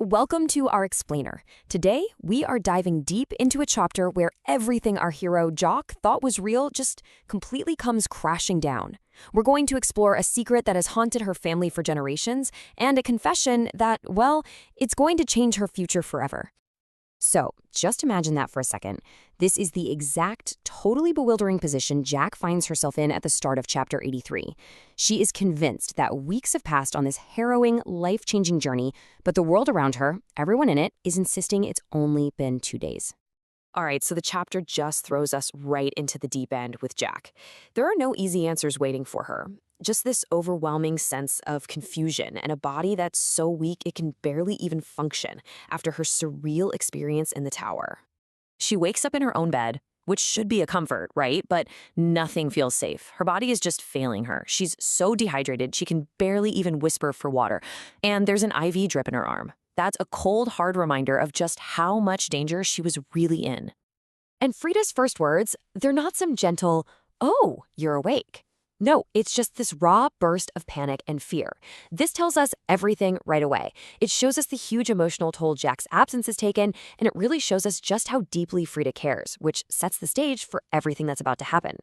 welcome to our explainer. Today, we are diving deep into a chapter where everything our hero Jock thought was real just completely comes crashing down. We're going to explore a secret that has haunted her family for generations and a confession that, well, it's going to change her future forever. So, just imagine that for a second. This is the exact, totally bewildering position Jack finds herself in at the start of Chapter 83. She is convinced that weeks have passed on this harrowing, life-changing journey, but the world around her, everyone in it, is insisting it's only been 2 days. All right, so the chapter just throws us right into the deep end with Jack. There are no easy answers waiting for her. Just this overwhelming sense of confusion and a body that's so weak it can barely even function after her surreal experience in the tower. She wakes up in her own bed, which should be a comfort, right? But nothing feels safe. Her body is just failing her. She's so dehydrated she can barely even whisper for water. And there's an IV drip in her arm. That's a cold, hard reminder of just how much danger she was really in. And Frida's first words, they're not some gentle, "Oh, you're awake." No, it's just this raw burst of panic and fear. This tells us everything right away. It shows us the huge emotional toll Jack's absence has taken, and it really shows us just how deeply Frida cares, which sets the stage for everything that's about to happen.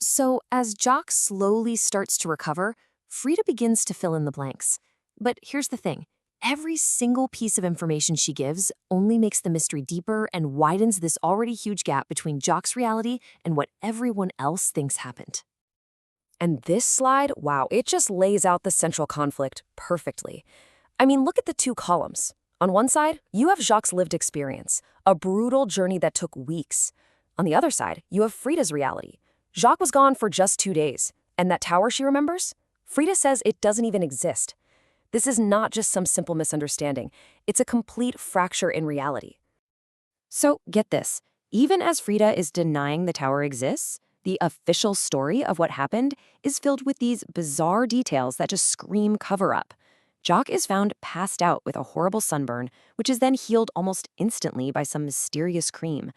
So, as Jock slowly starts to recover, Frida begins to fill in the blanks. But here's the thing. Every single piece of information she gives only makes the mystery deeper and widens this already huge gap between Jock's reality and what everyone else thinks happened. And this slide, wow, it just lays out the central conflict perfectly. I mean, look at the two columns. On one side, you have Jacques' lived experience, a brutal journey that took weeks. On the other side, you have Frida's reality. Jacques was gone for just 2 days, and that tower she remembers? Frida says it doesn't even exist. This is not just some simple misunderstanding. It's a complete fracture in reality. So, get this. Even as Frida is denying the tower exists, the official story of what happened is filled with these bizarre details that just scream cover-up. Jock is found passed out with a horrible sunburn, which is then healed almost instantly by some mysterious cream.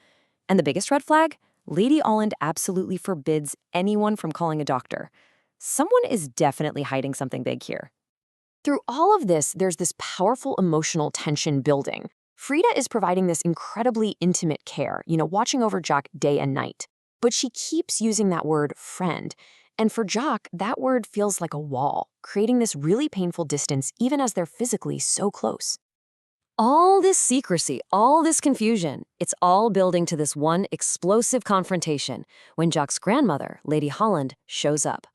And the biggest red flag? Lady Alland absolutely forbids anyone from calling a doctor. Someone is definitely hiding something big here. Through all of this, there's this powerful emotional tension building. Frida is providing this incredibly intimate care, watching over Jock day and night. But she keeps using that word friend. And for Jock, that word feels like a wall, creating this really painful distance even as they're physically so close. All this secrecy, all this confusion, it's all building to this one explosive confrontation when Jock's grandmother, Lady Holland, shows up.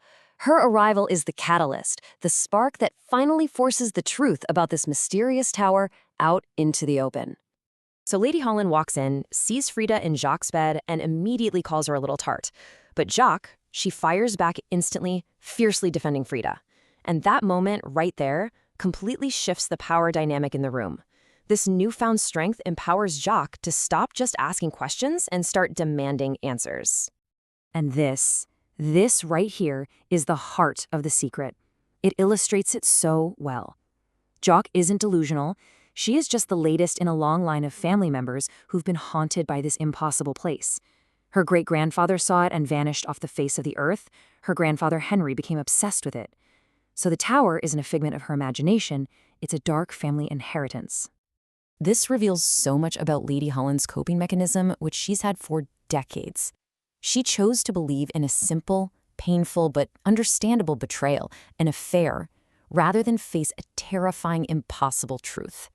Her arrival is the catalyst, the spark that finally forces the truth about this mysterious tower out into the open. So Lady Holland walks in, sees Frida in Jacques' bed, and immediately calls her a little tart. But Jacques, she fires back instantly, fiercely defending Frida. And that moment right there completely shifts the power dynamic in the room. This newfound strength empowers Jacques to stop just asking questions and start demanding answers. And this right here is the heart of the secret. It illustrates it so well. Jacques isn't delusional. She is just the latest in a long line of family members who've been haunted by this impossible place. Her great-grandfather saw it and vanished off the face of the earth. Her grandfather Henry became obsessed with it. So the tower isn't a figment of her imagination, it's a dark family inheritance. This reveals so much about Lady Holland's coping mechanism, which she's had for decades. She chose to believe in a simple, painful, but understandable betrayal, an affair, rather than face a terrifying, impossible truth.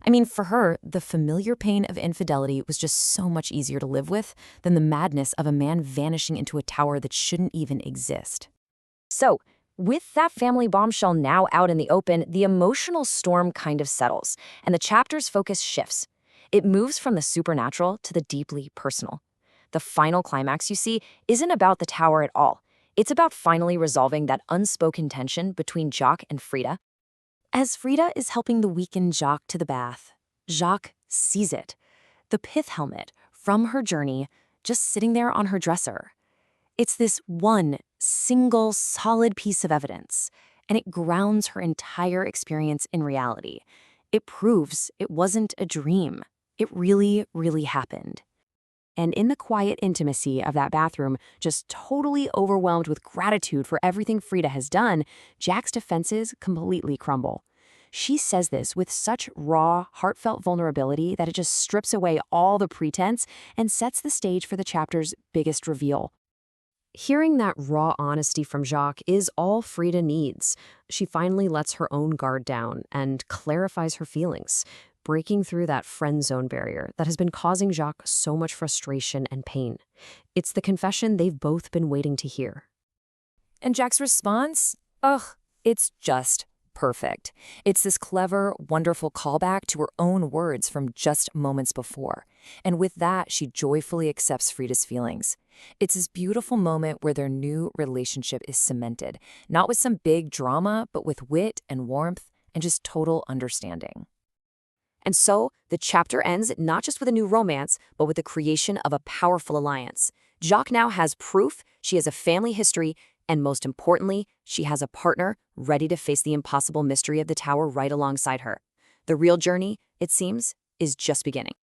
I mean, for her, the familiar pain of infidelity was just so much easier to live with than the madness of a man vanishing into a tower that shouldn't even exist. So, with that family bombshell now out in the open, the emotional storm kind of settles, and the chapter's focus shifts. It moves from the supernatural to the deeply personal. The final climax you see isn't about the tower at all. It's about finally resolving that unspoken tension between Jacques and Frida. As Frida is helping the weakened Jacques to the bath, Jacques sees it. The pith helmet from her journey just sitting there on her dresser. It's this one single solid piece of evidence, and it grounds her entire experience in reality. It proves it wasn't a dream. It really, really happened. And in the quiet intimacy of that bathroom, just totally overwhelmed with gratitude for everything Frida has done, Jack's defenses completely crumble. She says this with such raw, heartfelt vulnerability that it just strips away all the pretense and sets the stage for the chapter's biggest reveal. Hearing that raw honesty from Jacques is all Frida needs. She finally lets her own guard down and clarifies her feelings, breaking through that friend zone barrier that has been causing Jacques so much frustration and pain. It's the confession they've both been waiting to hear. And Jack's response? Ugh, it's just perfect. It's this clever, wonderful callback to her own words from just moments before. And with that, she joyfully accepts Frida's feelings. It's this beautiful moment where their new relationship is cemented, not with some big drama, but with wit and warmth and just total understanding. And so, the chapter ends not just with a new romance, but with the creation of a powerful alliance. Jacques now has proof she has a family history, and most importantly, she has a partner ready to face the impossible mystery of the tower right alongside her. The real journey, it seems, is just beginning.